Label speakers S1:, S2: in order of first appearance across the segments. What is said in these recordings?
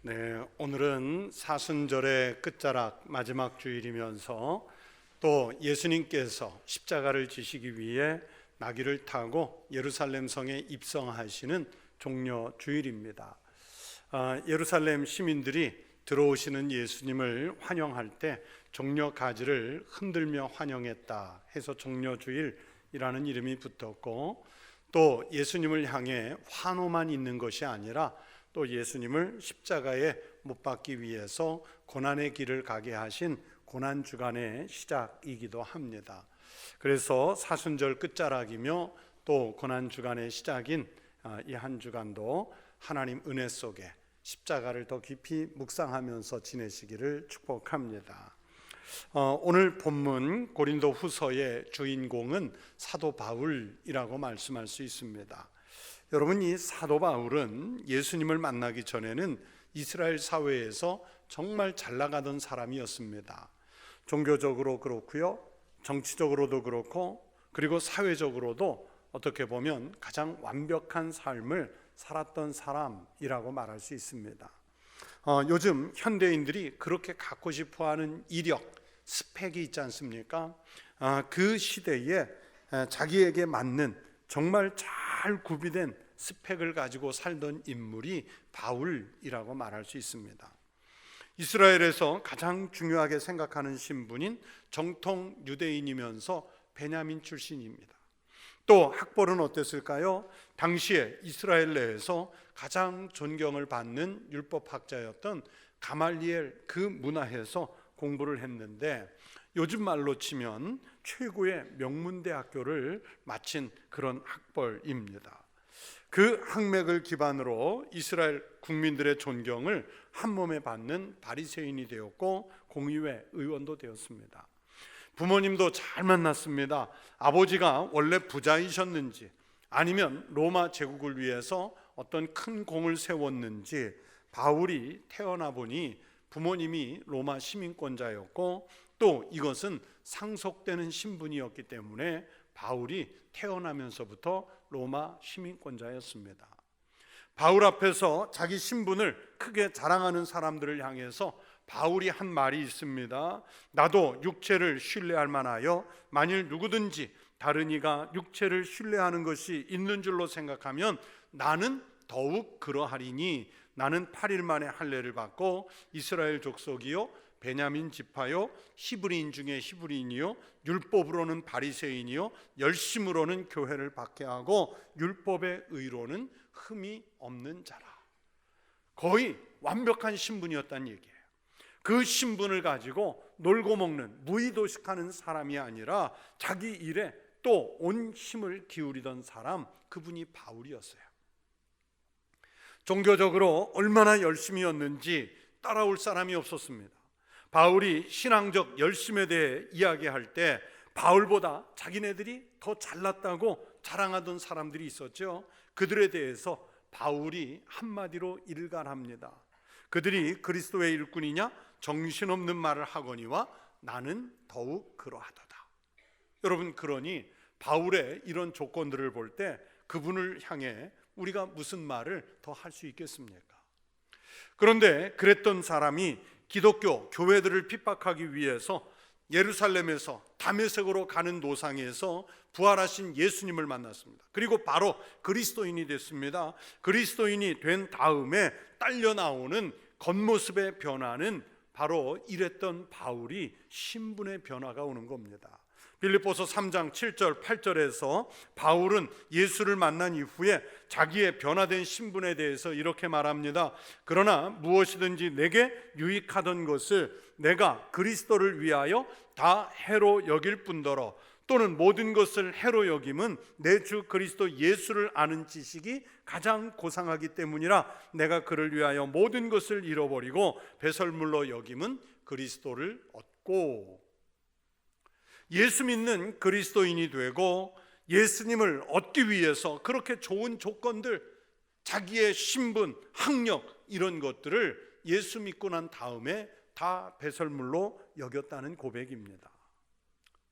S1: 네, 오늘은 사순절의 끝자락 마지막 주일이면서 또 예수님께서 십자가를 지시기 위해 나귀를 타고 예루살렘 성에 입성하시는 종려 주일입니다. 예루살렘 시민들이 들어오시는 예수님을 환영할 때 종려 가지를 흔들며 환영했다 해서 종려 주일이라는 이름이 붙었고, 또 예수님을 향해 환호만 있는 것이 아니라 또 예수님을 십자가에 못 박기 위해서 고난의 길을 가게 하신 고난주간의 시작이기도 합니다. 그래서 사순절 끝자락이며 또 고난주간의 시작인 이 한 주간도 하나님 은혜 속에 십자가를 더 깊이 묵상하면서 지내시기를 축복합니다. 오늘 본문 고린도 후서의 주인공은 사도 바울이라고 말씀할 수 있습니다. 여러분, 이 사도 바울은 예수님을 만나기 전에는 이스라엘 사회에서 정말 잘 나가던 사람이었습니다. 종교적으로 그렇고요, 정치적으로도 그렇고, 그리고 사회적으로도 어떻게 보면 가장 완벽한 삶을 살았던 사람이라고 말할 수 있습니다. 요즘 현대인들이 그렇게 갖고 싶어하는 이력, 스펙이 있지 않습니까? 그 시대에 자기에게 맞는 정말 잘 구비된 스펙을 가지고 살던 인물이 바울이라고 말할 수 있습니다. 이스라엘에서 가장 중요하게 생각하는 신분인 정통 유대인이면서 베냐민 출신입니다. 또 학벌은 어땠을까요? 당시에 이스라엘 내에서 가장 존경을 받는 율법학자였던 가말리엘 그 문화에서 공부를 했는데, 요즘 말로 치면 최고의 명문대학교를 마친 그런 학벌입니다. 그 학맥을 기반으로 이스라엘 국민들의 존경을 한몸에 받는 바리새인이 되었고 공의회 의원도 되었습니다. 부모님도 잘 만났습니다. 아버지가 원래 부자이셨는지 아니면 로마 제국을 위해서 어떤 큰 공을 세웠는지, 바울이 태어나 보니 부모님이 로마 시민권자였고 또 이것은 상속되는 신분이었기 때문에 바울이 태어나면서부터 로마 시민권자였습니다. 바울 앞에서 자기 신분을 크게 자랑하는 사람들을 향해서 바울이 한 말이 있습니다. 나도 육체를 신뢰할 만하여 만일 누구든지 다른 이가 육체를 신뢰하는 것이 있는 줄로 생각하면 나는 더욱 그러하리니, 나는 8일 만에 할례를 받고 이스라엘 족속이요 베냐민 지파요 히브리인 중에 히브리인이요 율법으로는 바리새인이요 열심으로는 교회를 박해하고 율법의 의로는 흠이 없는 자라. 거의 완벽한 신분이었다는 얘기예요. 그 신분을 가지고 놀고 먹는 무의도식하는 사람이 아니라 자기 일에 또 온 힘을 기울이던 사람, 그분이 바울이었어요. 종교적으로 얼마나 열심이었는지 따라올 사람이 없었습니다. 바울이 신앙적 열심에 대해 이야기할 때 바울보다 자기네들이 더 잘났다고 자랑하던 사람들이 있었죠. 그들에 대해서 바울이 한마디로 일갈합니다. 그들이 그리스도의 일꾼이냐 정신없는 말을 하거니와 나는 더욱 그러하도다. 여러분, 그러니 바울의 이런 조건들을 볼 때 그분을 향해 우리가 무슨 말을 더 할 수 있겠습니까? 그런데 그랬던 사람이 기독교 교회들을 핍박하기 위해서 예루살렘에서 다메섹으로 가는 노상에서 부활하신 예수님을 만났습니다. 그리고 바로 그리스도인이 됐습니다. 그리스도인이 된 다음에 딸려 나오는 겉모습의 변화는 바로 이랬던 바울이 신분의 변화가 오는 겁니다. 빌립보서 3장 7절 8절에서 바울은 예수를 만난 이후에 자기의 변화된 신분에 대해서 이렇게 말합니다. 그러나 무엇이든지 내게 유익하던 것을 내가 그리스도를 위하여 다 해로 여길 뿐더러 또는 모든 것을 해로 여김은 내 주 그리스도 예수를 아는 지식이 가장 고상하기 때문이라 내가 그를 위하여 모든 것을 잃어버리고 배설물로 여김은 그리스도를 얻고. 예수 믿는 그리스도인이 되고 예수님을 얻기 위해서 그렇게 좋은 조건들, 자기의 신분, 학력 이런 것들을 예수 믿고 난 다음에 다 배설물로 여겼다는 고백입니다.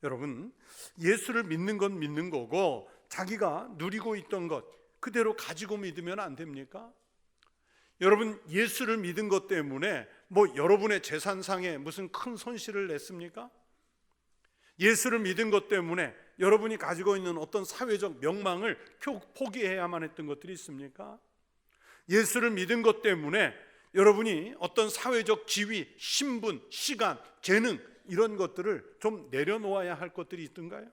S1: 여러분, 예수를 믿는 건 믿는 거고 자기가 누리고 있던 것 그대로 가지고 믿으면 안 됩니까? 여러분, 예수를 믿은 것 때문에 여러분의 재산상에 무슨 큰 손실을 냈습니까? 예수를 믿은 것 때문에 여러분이 가지고 있는 어떤 사회적 명망을 포기해야만 했던 것들이 있습니까? 예수를 믿은 것 때문에 여러분이 어떤 사회적 지위, 신분, 시간, 재능 이런 것들을 좀 내려놓아야 할 것들이 있던가요?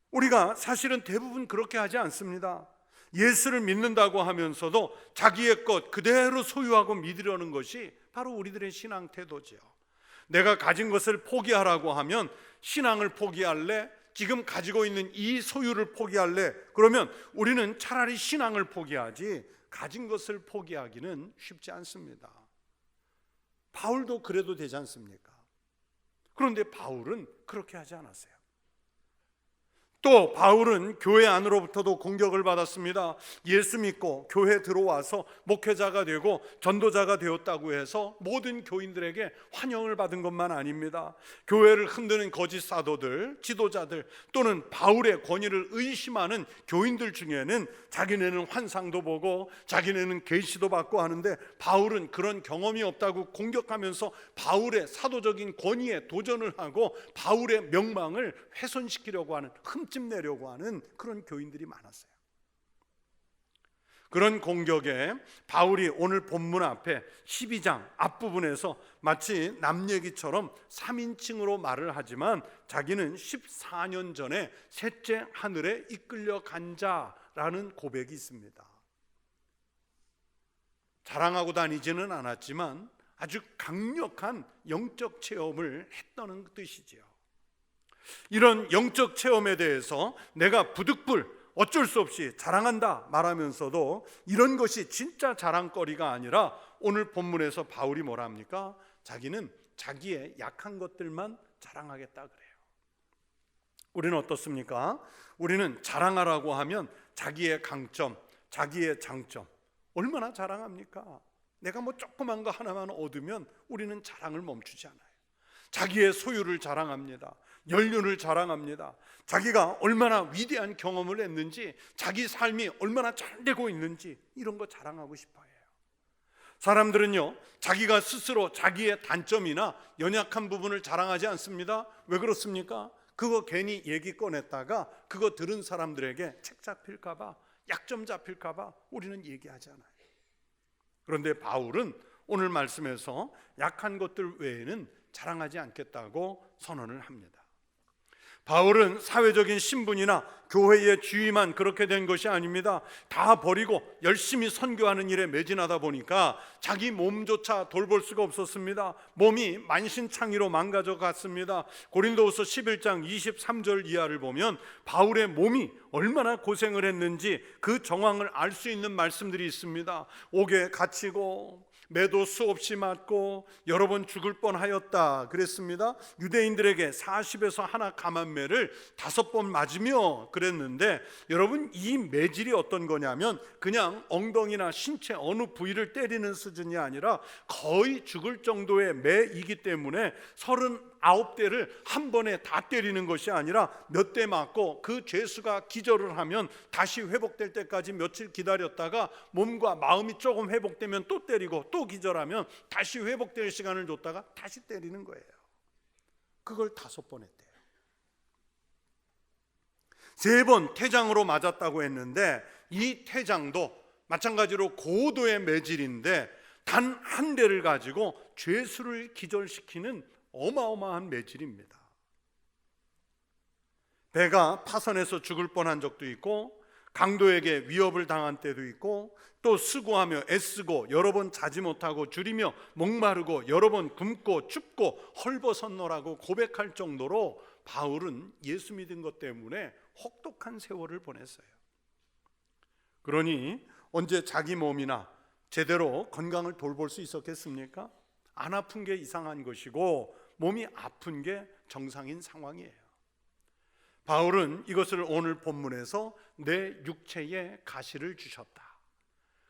S1: 우리가 사실은 대부분 그렇게 하지 않습니다. 예수를 믿는다고 하면서도 자기의 것 그대로 소유하고 믿으려는 것이 바로 우리들의 신앙 태도지요. 내가 가진 것을 포기하라고 하면 신앙을 포기할래? 지금 가지고 있는 이 소유를 포기할래? 그러면 우리는 차라리 신앙을 포기하지 가진 것을 포기하기는 쉽지 않습니다. 바울도 그래도 되지 않습니까? 그런데 바울은 그렇게 하지 않았어요. 또 바울은 교회 안으로부터도 공격을 받았습니다. 예수 믿고 교회 들어와서 목회자가 되고 전도자가 되었다고 해서 모든 교인들에게 환영을 받은 것만 아닙니다. 교회를 흔드는 거짓 사도들, 지도자들 또는 바울의 권위를 의심하는 교인들 중에는 자기네는 환상도 보고 자기네는 계시도 받고 하는데 바울은 그런 경험이 없다고 공격하면서 바울의 사도적인 권위에 도전을 하고 바울의 명망을 훼손시키려고 하는, 흠집내려고 하는 그런 교인들이 많았어요. 그런 공격에 바울이 오늘 본문 앞에 12장 앞부분에서 마치 남 얘기처럼 3인칭으로 말을 하지만 자기는 14년 전에 셋째 하늘에 이끌려 간 자라는 고백이 있습니다. 자랑하고 다니지는 않았지만 아주 강력한 영적 체험을 했다는 뜻이지요. 이런 영적 체험에 대해서 내가 부득불 어쩔 수 없이 자랑한다 말하면서도 이런 것이 진짜 자랑거리가 아니라 오늘 본문에서 바울이 뭐라 합니까? 자기는 자기의 약한 것들만 자랑하겠다 그래요. 우리는 어떻습니까? 우리는 자랑하라고 하면 자기의 강점, 자기의 장점 얼마나 자랑합니까? 내가 조그만 거 하나만 얻으면 우리는 자랑을 멈추지 않아요. 자기의 소유를 자랑합니다. 연륜을 자랑합니다. 자기가 얼마나 위대한 경험을 했는지, 자기 삶이 얼마나 잘 되고 있는지 이런 거 자랑하고 싶어 해요. 사람들은요, 자기가 스스로 자기의 단점이나 연약한 부분을 자랑하지 않습니다. 왜 그렇습니까? 그거 괜히 얘기 꺼냈다가 그거 들은 사람들에게 책 잡힐까 봐, 약점 잡힐까 봐 우리는 얘기하지 않아요. 그런데 바울은 오늘 말씀에서 약한 것들 외에는 자랑하지 않겠다고 선언을 합니다. 바울은 사회적인 신분이나 교회의 지위만 그렇게 된 것이 아닙니다. 다 버리고 열심히 선교하는 일에 매진하다 보니까 자기 몸조차 돌볼 수가 없었습니다. 몸이 만신창이로 망가져 갔습니다. 고린도후서 11장 23절 이하를 보면 바울의 몸이 얼마나 고생을 했는지 그 정황을 알 수 있는 말씀들이 있습니다. 옥에 갇히고 매도 수없이 맞고 여러 번 죽을 뻔하였다 그랬습니다. 유대인들에게 40에서 하나 감한매를 5번 맞으며 그랬는데 여러분, 이 매질이 어떤 거냐면 그냥 엉덩이나 신체 어느 부위를 때리는 수준이 아니라 거의 죽을 정도의 매이기 때문에 39대를 한 번에 다 때리는 것이 아니라 몇 대 맞고 그 죄수가 기절을 하면 다시 회복될 때까지 며칠 기다렸다가 몸과 마음이 조금 회복되면 또 때리고 또 기절하면 다시 회복될 시간을 줬다가 다시 때리는 거예요. 그걸 5번 했대요. 3번 태장으로 맞았다고 했는데 이 태장도 마찬가지로 고도의 매질인데 단 한 대를 가지고 죄수를 기절시키는 어마어마한 매질입니다. 배가 파선해서 죽을 뻔한 적도 있고 강도에게 위협을 당한 때도 있고 또 수고하며 애쓰고 여러 번 자지 못하고 줄이며 목마르고 여러 번 굶고 춥고 헐벗었노라고 고백할 정도로 바울은 예수 믿은 것 때문에 혹독한 세월을 보냈어요. 그러니 언제 자기 몸이나 제대로 건강을 돌볼 수 있었겠습니까? 안 아픈 게 이상한 것이고 몸이 아픈 게 정상인 상황이에요. 바울은 이것을 오늘 본문에서 내 육체에 가시를 주셨다.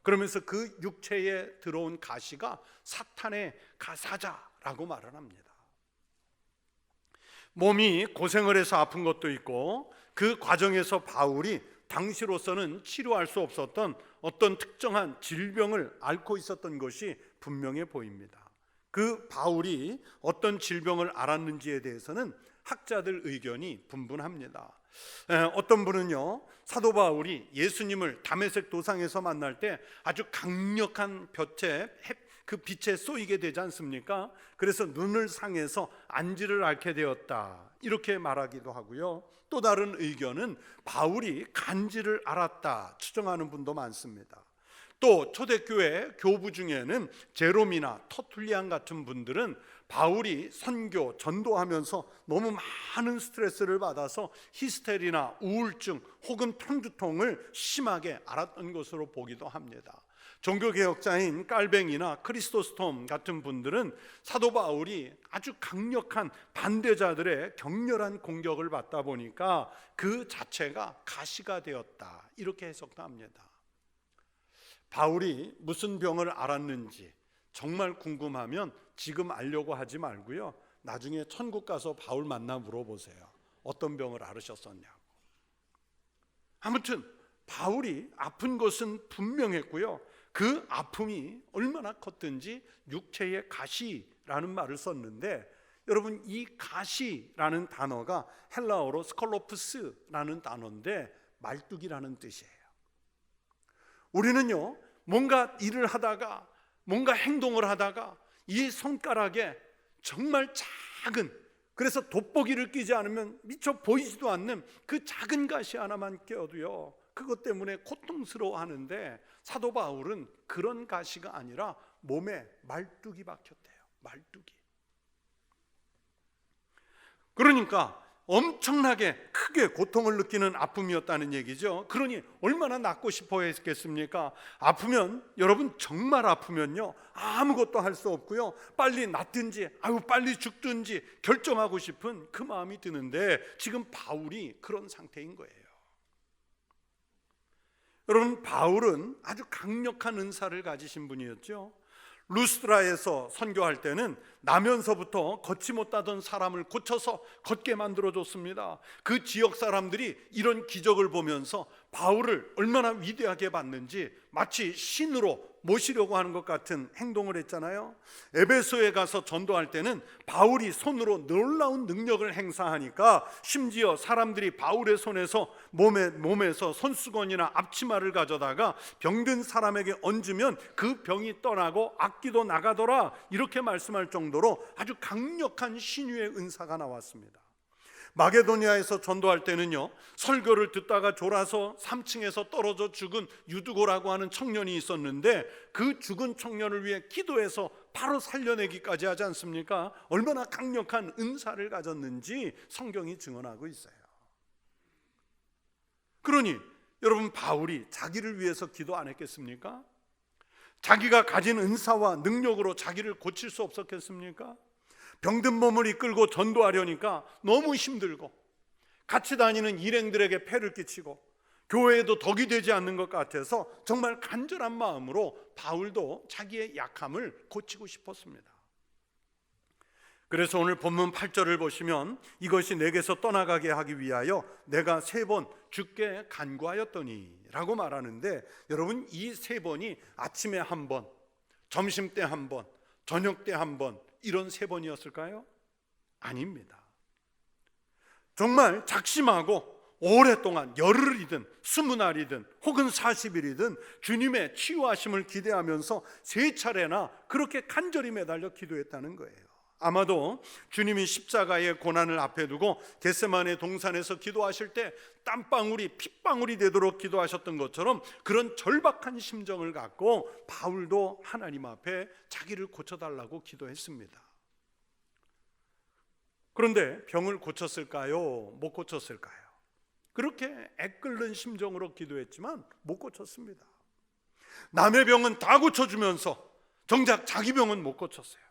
S1: 그러면서 그 육체에 들어온 가시가 사탄의 가사자라고 말을 합니다. 몸이 고생을 해서 아픈 것도 있고 그 과정에서 바울이 당시로서는 치료할 수 없었던 어떤 특정한 질병을 앓고 있었던 것이 분명해 보입니다. 그 바울이 어떤 질병을 앓았는지에 대해서는 학자들 의견이 분분합니다. 어떤 분은요, 사도 바울이 예수님을 다메섹 도상에서 만날 때 아주 강력한 그 빛에 쏘이게 되지 않습니까? 그래서 눈을 상해서 안지를 앓게 되었다, 이렇게 말하기도 하고요. 또 다른 의견은 바울이 간지를 앓았다 추정하는 분도 많습니다. 또 초대교회 교부 중에는 제롬이나 터툴리안 같은 분들은 바울이 선교, 전도하면서 너무 많은 스트레스를 받아서 히스테리나 우울증 혹은 편두통을 심하게 앓았던 것으로 보기도 합니다. 종교개혁자인 깔뱅이나 크리스토스톰 같은 분들은 사도 바울이 아주 강력한 반대자들의 격렬한 공격을 받다 보니까 그 자체가 가시가 되었다, 이렇게 해석도 합니다. 바울이 무슨 병을 앓았는지 정말 궁금하면 지금 알려고 하지 말고요, 나중에 천국 가서 바울 만나 물어보세요. 어떤 병을 앓으셨었냐고. 아무튼 바울이 아픈 것은 분명했고요, 그 아픔이 얼마나 컸든지 육체의 가시라는 말을 썼는데, 여러분, 이 가시라는 단어가 헬라어로 스콜로프스라는 단어인데 말뚝이라는 뜻이에요. 우리는요, 뭔가 일을 하다가, 뭔가 행동을 하다가 이 손가락에 정말 작은, 그래서 돋보기를 끼지 않으면 미처 보이지도 않는 그 작은 가시 하나만 껴도요, 그것 때문에 고통스러워하는데, 사도 바울은 그런 가시가 아니라 몸에 말뚝이 박혔대요. 말뚝이. 그러니까 엄청나게 크게 고통을 느끼는 아픔이었다는 얘기죠. 그러니 얼마나 낫고 싶어 했겠습니까? 아프면, 여러분, 정말 아프면요, 아무것도 할 수 없고요, 빨리 낫든지 빨리 죽든지 결정하고 싶은 그 마음이 드는데, 지금 바울이 그런 상태인 거예요. 여러분, 바울은 아주 강력한 은사를 가지신 분이었죠. 루스드라에서 선교할 때는 나면서부터 걷지 못하던 사람을 고쳐서 걷게 만들어줬습니다. 그 지역 사람들이 이런 기적을 보면서 바울을 얼마나 위대하게 봤는지 마치 신으로 모시려고 하는 것 같은 행동을 했잖아요. 에베소에 가서 전도할 때는 바울이 손으로 놀라운 능력을 행사하니까 심지어 사람들이 바울의 손에서 몸에서 손수건이나 앞치마를 가져다가 병든 사람에게 얹으면 그 병이 떠나고 악기도 나가더라, 이렇게 말씀할 정도로 아주 강력한 신유의 은사가 나왔습니다. 마게도니아에서 전도할 때는요, 설교를 듣다가 졸아서 3층에서 떨어져 죽은 유두고라고 하는 청년이 있었는데, 그 죽은 청년을 위해 기도해서 바로 살려내기까지 하지 않습니까? 얼마나 강력한 은사를 가졌는지 성경이 증언하고 있어요. 그러니 여러분, 바울이 자기를 위해서 기도 안 했겠습니까? 자기가 가진 은사와 능력으로 자기를 고칠 수 없었겠습니까? 병든 몸을 이끌고 전도하려니까 너무 힘들고, 같이 다니는 일행들에게 폐를 끼치고, 교회에도 덕이 되지 않는 것 같아서 정말 간절한 마음으로 바울도 자기의 약함을 고치고 싶었습니다. 그래서 오늘 본문 8절을 보시면, 이것이 내게서 떠나가게 하기 위하여 내가 3번 주께 간구하였더니 라고 말하는데, 여러분, 이 3번이 아침에 1번, 점심때 1번, 저녁 때 1번, 이런 3번이었을까요? 아닙니다. 정말 작심하고 오랫동안 열흘이든 20날이든 혹은 40일이든 주님의 치유하심을 기대하면서 3차례나 그렇게 간절히 매달려 기도했다는 거예요. 아마도 주님이 십자가의 고난을 앞에 두고 겟세마네 동산에서 기도하실 때 땀방울이 핏방울이 되도록 기도하셨던 것처럼 그런 절박한 심정을 갖고 바울도 하나님 앞에 자기를 고쳐달라고 기도했습니다. 그런데 병을 고쳤을까요? 못 고쳤을까요? 그렇게 애끓는 심정으로 기도했지만 못 고쳤습니다. 남의 병은 다 고쳐주면서 정작 자기 병은 못 고쳤어요.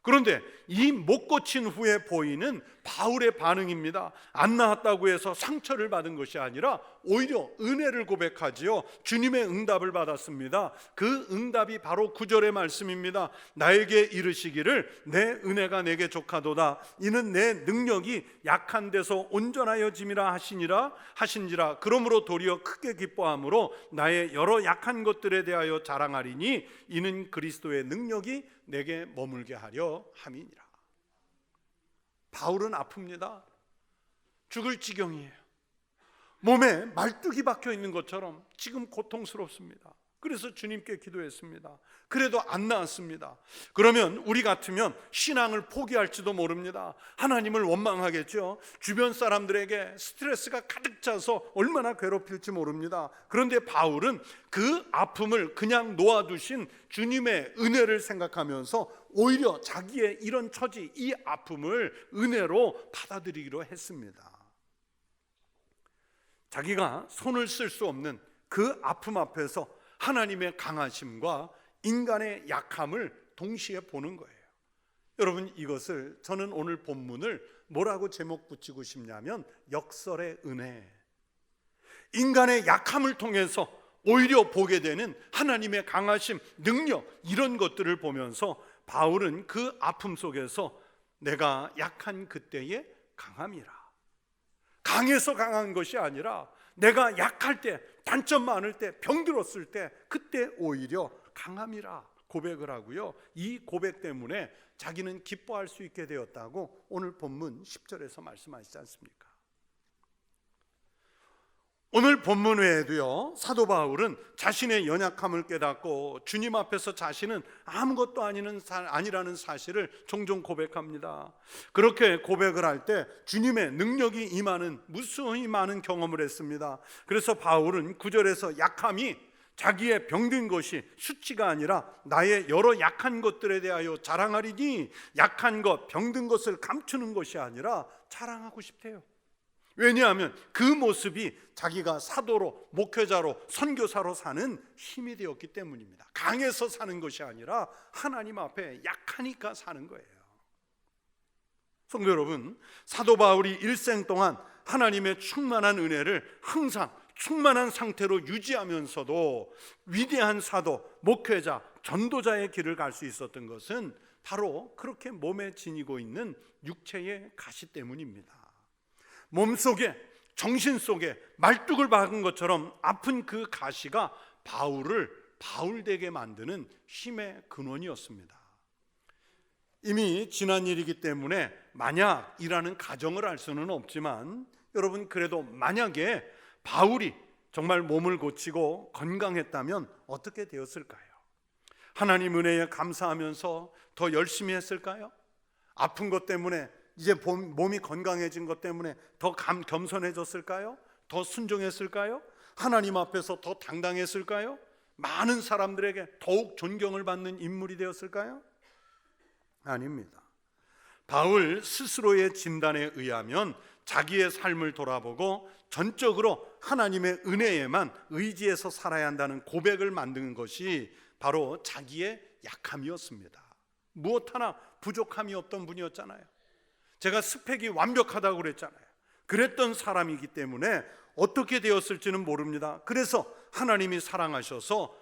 S1: 그런데 이 못 고친 후에 보이는 바울의 반응입니다. 안 나았다고 해서 상처를 받은 것이 아니라 오히려 은혜를 고백하지요. 주님의 응답을 받았습니다. 그 응답이 바로 9절의 말씀입니다. 나에게 이르시기를 내 은혜가 내게 족하도다. 이는 내 능력이 약한 데서 온전하여짐이라 하신지라. 그러므로 도리어 크게 기뻐함으로 나의 여러 약한 것들에 대하여 자랑하리니 이는 그리스도의 능력이 내게 머물게 하려 함이니라. 바울은 아픕니다. 죽을 지경이에요. 몸에 말뚝이 박혀 있는 것처럼 지금 고통스럽습니다. 그래서 주님께 기도했습니다. 그래도 안 나았습니다. 그러면 우리 같으면 신앙을 포기할지도 모릅니다. 하나님을 원망하겠죠. 주변 사람들에게 스트레스가 가득 차서 얼마나 괴롭힐지 모릅니다. 그런데 바울은 그 아픔을 그냥 놓아두신 주님의 은혜를 생각하면서 오히려 자기의 이런 처지, 이 아픔을 은혜로 받아들이기로 했습니다. 자기가 손을 쓸 수 없는 그 아픔 앞에서 하나님의 강하심과 인간의 약함을 동시에 보는 거예요. 여러분, 이것을 저는 오늘 본문을 뭐라고 제목 붙이고 싶냐면 역설의 은혜. 인간의 약함을 통해서 오히려 보게 되는 하나님의 강하심, 능력, 이런 것들을 보면서 바울은 그 아픔 속에서 내가 약한 그때의 강함이라, 강해서 강한 것이 아니라 내가 약할 때, 단점 많을 때, 병들었을 때 그때 오히려 강함이라 고백을 하고요. 이 고백 때문에 자기는 기뻐할 수 있게 되었다고 오늘 본문 10절에서 말씀하시지 않습니까? 오늘 본문 외에도요, 사도 바울은 자신의 연약함을 깨닫고 주님 앞에서 자신은 아무것도 아니라는 사실을 종종 고백합니다. 그렇게 고백을 할 때 주님의 능력이 임하는 무수히 많은 경험을 했습니다. 그래서 바울은 9절에서 약함이 자기의 병든 것이 수치가 아니라 나의 여러 약한 것들에 대하여 자랑하리니, 약한 것, 병든 것을 감추는 것이 아니라 자랑하고 싶대요. 왜냐하면 그 모습이 자기가 사도로, 목회자로, 선교사로 사는 힘이 되었기 때문입니다. 강해서 사는 것이 아니라 하나님 앞에 약하니까 사는 거예요. 성도 여러분, 사도 바울이 일생 동안 하나님의 충만한 은혜를 항상 충만한 상태로 유지하면서도 위대한 사도, 목회자, 전도자의 길을 갈 수 있었던 것은 바로 그렇게 몸에 지니고 있는 육체의 가시 때문입니다. 몸속에, 정신 속에 말뚝을 박은 것처럼 아픈 그 가시가 바울을 바울되게 만드는 힘의 근원이었습니다. 이미 지난 일이기 때문에 만약이라는 가정을 할 수는 없지만, 여러분, 그래도 만약에 바울이 정말 몸을 고치고 건강했다면 어떻게 되었을까요? 하나님 은혜에 감사하면서 더 열심히 했을까요? 아픈 것 때문에, 이제 몸이 건강해진 것 때문에 더 겸손해졌을까요? 더 순종했을까요? 하나님 앞에서 더 당당했을까요? 많은 사람들에게 더욱 존경을 받는 인물이 되었을까요? 아닙니다. 바울 스스로의 진단에 의하면 자기의 삶을 돌아보고 전적으로 하나님의 은혜에만 의지해서 살아야 한다는 고백을 만드는 것이 바로 자기의 약함이었습니다. 무엇 하나 부족함이 없던 분이었잖아요. 제가 스펙이 완벽하다고 그랬잖아요. 그랬던 사람이기 때문에 어떻게 되었을지는 모릅니다. 그래서 하나님이 사랑하셔서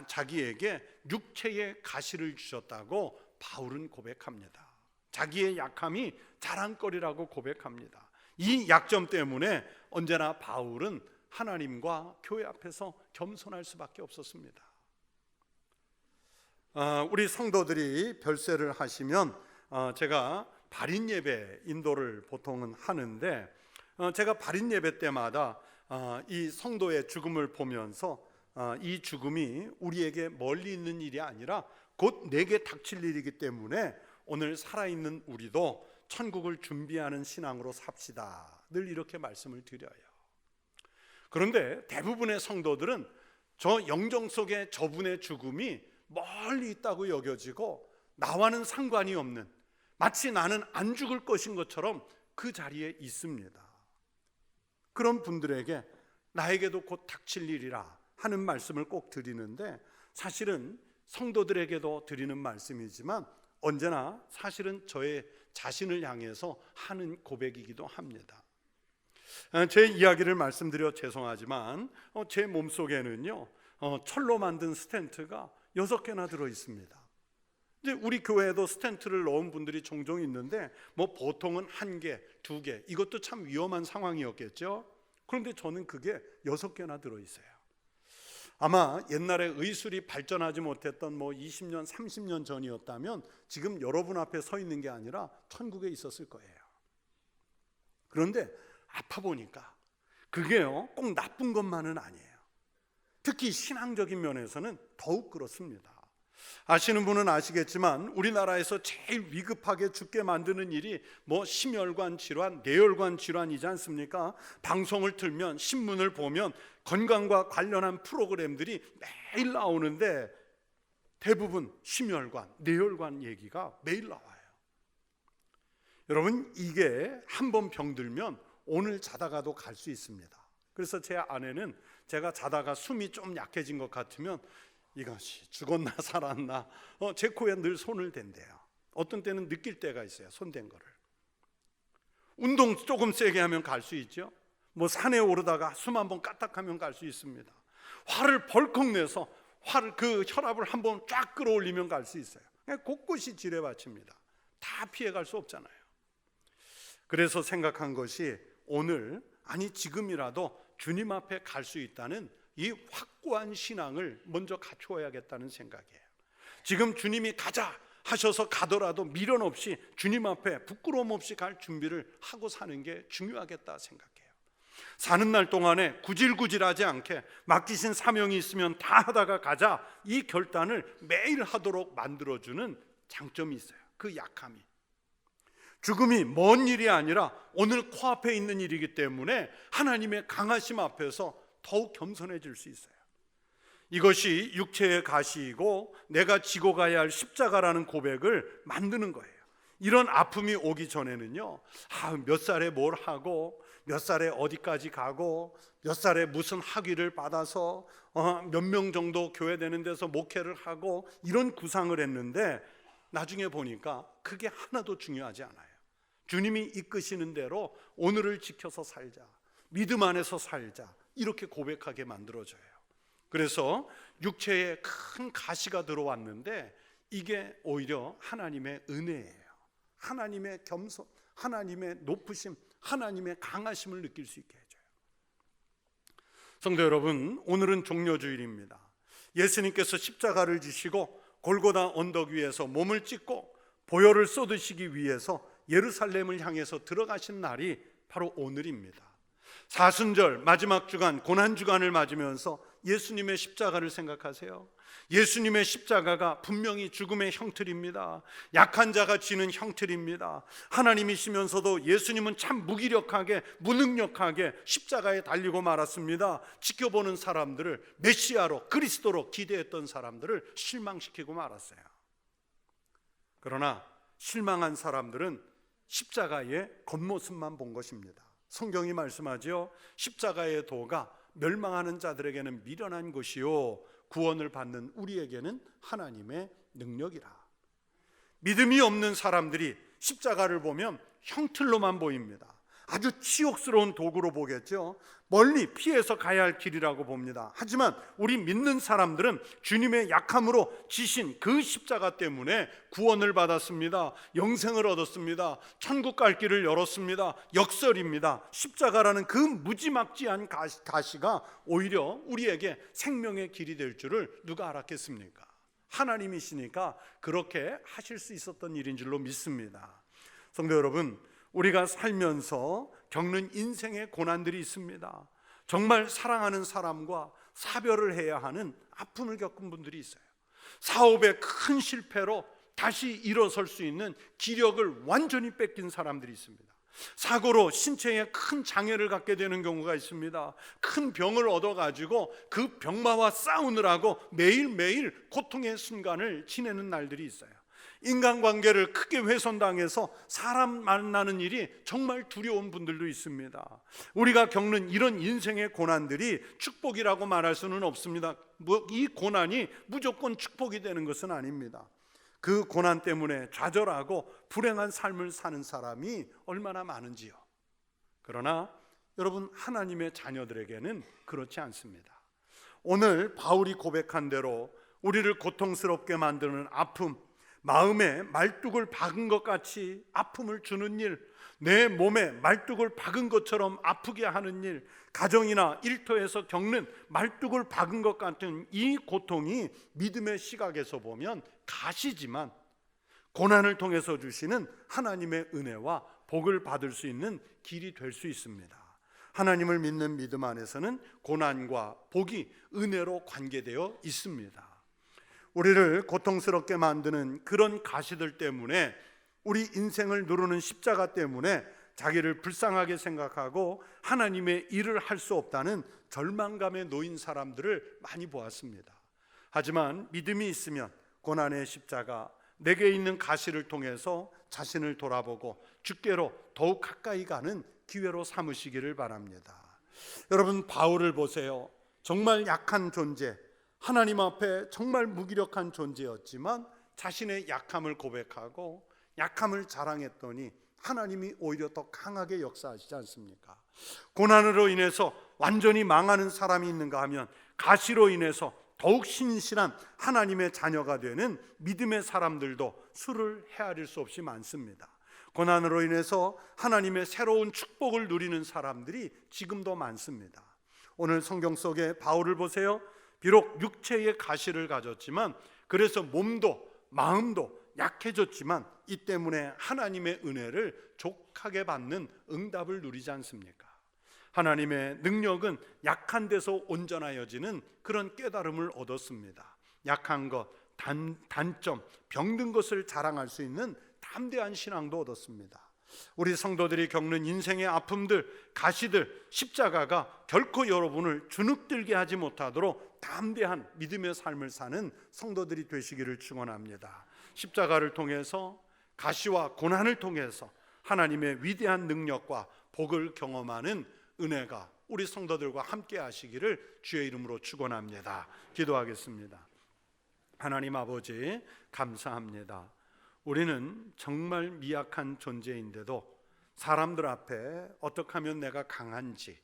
S1: 자기에게 육체의 가시를 주셨다고 바울은 고백합니다. 자기의 약함이 자랑거리라고 고백합니다. 이 약점 때문에 언제나 바울은 하나님과 교회 앞에서 겸손할 수밖에 없었습니다. 우리 성도들이 별세를 하시면 제가 발인 예배 인도를 보통은 하는데, 제가 발인 예배 때마다 이 성도의 죽음을 보면서 이 죽음이 우리에게 멀리 있는 일이 아니라 곧 내게 닥칠 일이기 때문에 오늘 살아있는 우리도 천국을 준비하는 신앙으로 삽시다, 늘 이렇게 말씀을 드려요. 그런데 대부분의 성도들은 저 영정 속에 저분의 죽음이 멀리 있다고 여겨지고 나와는 상관이 없는, 마치 나는 안 죽을 것인 것처럼 그 자리에 있습니다. 그런 분들에게 나에게도 곧 닥칠 일이라 하는 말씀을 꼭 드리는데, 사실은 성도들에게도 드리는 말씀이지만 언제나 사실은 저의 자신을 향해서 하는 고백이기도 합니다. 제 이야기를 말씀드려 죄송하지만 제 몸속에는요 철로 만든 스텐트가 6개나 들어 있습니다. 이제 우리 교회에도 스텐트를 넣은 분들이 종종 있는데 뭐 보통은 1개, 2개, 이것도 참 위험한 상황이었겠죠. 그런데 저는 그게 6개나 들어 있어요. 아마 옛날에 의술이 발전하지 못했던 뭐 20년, 30년 전이었다면 지금 여러분 앞에 서 있는 게 아니라 천국에 있었을 거예요. 그런데 아파 보니까 그게요 꼭 나쁜 것만은 아니에요. 특히 신앙적인 면에서는 더욱 그렇습니다. 아시는 분은 아시겠지만 우리나라에서 제일 위급하게 죽게 만드는 일이 뭐 심혈관 질환, 뇌혈관 질환이지 않습니까? 방송을 틀면, 신문을 보면 건강과 관련한 프로그램들이 매일 나오는데 대부분 심혈관, 뇌혈관 얘기가 매일 나와요. 여러분, 이게 한번 병들면 오늘 자다가도 갈 수 있습니다. 그래서 제 아내는 제가 자다가 숨이 좀 약해진 것 같으면 이것이 죽었나 살았나 제 코에 늘 손을 댄대요. 어떤 때는 느낄 때가 있어요. 손댄 거를. 운동 조금 세게 하면 갈 수 있죠. 뭐 산에 오르다가 숨 한번 까딱하면 갈 수 있습니다. 화를 벌컥 내서 그 혈압을 한번 쫙 끌어올리면 갈 수 있어요. 그냥 곳곳이 지뢰밭입니다. 다 피해갈 수 없잖아요. 그래서 생각한 것이 오늘, 아니 지금이라도 주님 앞에 갈 수 있다는 이 확고한 신앙을 먼저 갖추어야겠다는 생각이에요. 지금 주님이 가자 하셔서 가더라도 미련 없이 주님 앞에 부끄러움 없이 갈 준비를 하고 사는 게 중요하겠다 생각해요. 사는 날 동안에 구질구질하지 않게 맡기신 사명이 있으면 다 하다가 가자, 이 결단을 매일 하도록 만들어주는 장점이 있어요. 그 약함이. 죽음이 먼 일이 아니라 오늘 코앞에 있는 일이기 때문에 하나님의 강하심 앞에서 더욱 겸손해질 수 있어요. 이것이 육체의 가시이고 내가 지고 가야 할 십자가라는 고백을 만드는 거예요. 이런 아픔이 오기 전에는요, 몇 살에 뭘 하고 몇 살에 어디까지 가고 몇 살에 무슨 학위를 받아서 몇 명 정도 교회되는 데서 목회를 하고 이런 구상을 했는데 나중에 보니까 그게 하나도 중요하지 않아요. 주님이 이끄시는 대로 오늘을 지켜서 살자, 믿음 안에서 살자, 이렇게 고백하게 만들어져요. 그래서 육체에 큰 가시가 들어왔는데 이게 오히려 하나님의 은혜예요. 하나님의 겸손, 하나님의 높으심, 하나님의 강하심을 느낄 수 있게 해줘요. 성도 여러분, 오늘은 종려주일입니다. 예수님께서 십자가를 지시고 골고다 언덕 위에서 몸을 찢고 보혈을 쏟으시기 위해서 예루살렘을 향해서 들어가신 날이 바로 오늘입니다. 사순절 마지막 주간, 고난주간을 맞으면서 예수님의 십자가를 생각하세요. 예수님의 십자가가 분명히 죽음의 형틀입니다. 약한 자가 지는 형틀입니다. 하나님이시면서도 예수님은 참 무기력하게, 무능력하게 십자가에 달리고 말았습니다. 지켜보는 사람들을, 메시아로, 그리스도로 기대했던 사람들을 실망시키고 말았어요. 그러나 실망한 사람들은 십자가의 겉모습만 본 것입니다. 성경이 말씀하죠. 십자가의 도가 멸망하는 자들에게는 미련한 것이요 구원을 받는 우리에게는 하나님의 능력이라. 믿음이 없는 사람들이 십자가를 보면 형틀로만 보입니다. 아주 치욕스러운 도구로 보겠죠. 멀리 피해서 가야 할 길이라고 봅니다. 하지만 우리 믿는 사람들은 주님의 약함으로 지신 그 십자가 때문에 구원을 받았습니다. 영생을 얻었습니다. 천국 갈 길을 열었습니다. 역설입니다. 십자가라는 그 무지막지한 가시가 오히려 우리에게 생명의 길이 될 줄을 누가 알았겠습니까? 하나님이시니까 그렇게 하실 수 있었던 일인 줄로 믿습니다. 성도 여러분, 우리가 살면서 겪는 인생의 고난들이 있습니다. 정말 사랑하는 사람과 사별을 해야 하는 아픔을 겪은 분들이 있어요. 사업의 큰 실패로 다시 일어설 수 있는 기력을 완전히 뺏긴 사람들이 있습니다. 사고로 신체에 큰 장애를 갖게 되는 경우가 있습니다. 큰 병을 얻어가지고 그 병마와 싸우느라고 매일매일 고통의 순간을 지내는 날들이 있어요. 인간관계를 크게 훼손당해서 사람 만나는 일이 정말 두려운 분들도 있습니다. 우리가 겪는 이런 인생의 고난들이 축복이라고 말할 수는 없습니다. 이 고난이 무조건 축복이 되는 것은 아닙니다. 그 고난 때문에 좌절하고 불행한 삶을 사는 사람이 얼마나 많은지요. 그러나 여러분, 하나님의 자녀들에게는 그렇지 않습니다. 오늘 바울이 고백한 대로 우리를 고통스럽게 만드는 아픔, 마음에 말뚝을 박은 것 같이 아픔을 주는 일, 내 몸에 말뚝을 박은 것처럼 아프게 하는 일, 가정이나 일터에서 겪는 말뚝을 박은 것 같은 이 고통이 믿음의 시각에서 보면 가시지만 고난을 통해서 주시는 하나님의 은혜와 복을 받을 수 있는 길이 될 수 있습니다. 하나님을 믿는 믿음 안에서는 고난과 복이 은혜로 관계되어 있습니다. 우리를 고통스럽게 만드는 그런 가시들 때문에, 우리 인생을 누르는 십자가 때문에 자기를 불쌍하게 생각하고 하나님의 일을 할 수 없다는 절망감에 놓인 사람들을 많이 보았습니다. 하지만 믿음이 있으면 고난의 십자가, 내게 있는 가시를 통해서 자신을 돌아보고 주께로 더욱 가까이 가는 기회로 삼으시기를 바랍니다. 여러분, 바울을 보세요. 정말 약한 존재, 하나님 앞에 정말 무기력한 존재였지만 자신의 약함을 고백하고 약함을 자랑했더니 하나님이 오히려 더 강하게 역사하시지 않습니까? 고난으로 인해서 완전히 망하는 사람이 있는가 하면 가시로 인해서 더욱 신실한 하나님의 자녀가 되는 믿음의 사람들도 수를 헤아릴 수 없이 많습니다. 고난으로 인해서 하나님의 새로운 축복을 누리는 사람들이 지금도 많습니다. 오늘 성경 속에 바울을 보세요. 비록 육체의 가시를 가졌지만, 그래서 몸도 마음도 약해졌지만 이 때문에 하나님의 은혜를 족하게 받는 응답을 누리지 않습니까? 하나님의 능력은 약한 데서 온전하여지는 그런 깨달음을 얻었습니다. 약한 것, 단점, 병든 것을 자랑할 수 있는 담대한 신앙도 얻었습니다. 우리 성도들이 겪는 인생의 아픔들, 가시들, 십자가가 결코 여러분을 주눅들게 하지 못하도록 담대한 믿음의 삶을 사는 성도들이 되시기를 축원합니다. 십자가를 통해서, 가시와 고난을 통해서 하나님의 위대한 능력과 복을 경험하는 은혜가 우리 성도들과 함께 하시기를 주의 이름으로 축원합니다. 기도하겠습니다. 하나님 아버지, 감사합니다. 우리는 정말 미약한 존재인데도 사람들 앞에 어떻게 하면 내가 강한지,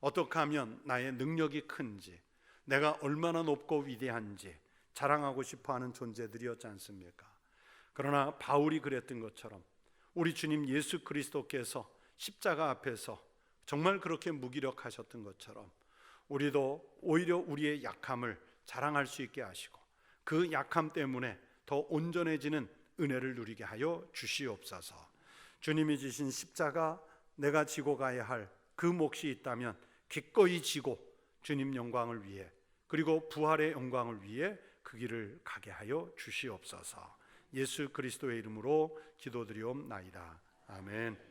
S1: 어떻게 하면 나의 능력이 큰지, 내가 얼마나 높고 위대한지 자랑하고 싶어하는 존재들이었지 않습니까? 그러나 바울이 그랬던 것처럼 우리 주님 예수 그리스도께서 십자가 앞에서 정말 그렇게 무기력하셨던 것처럼 우리도 오히려 우리의 약함을 자랑할 수 있게 하시고 그 약함 때문에 더 온전해지는 은혜를 누리게 하여 주시옵소서. 주님이 지신 십자가, 내가 지고 가야 할 그 몫이 있다면 기꺼이 지고 주님 영광을 위해, 그리고 부활의 영광을 위해 그 길을 가게 하여 주시옵소서. 예수 그리스도의 이름으로 기도드리옵나이다. 아멘.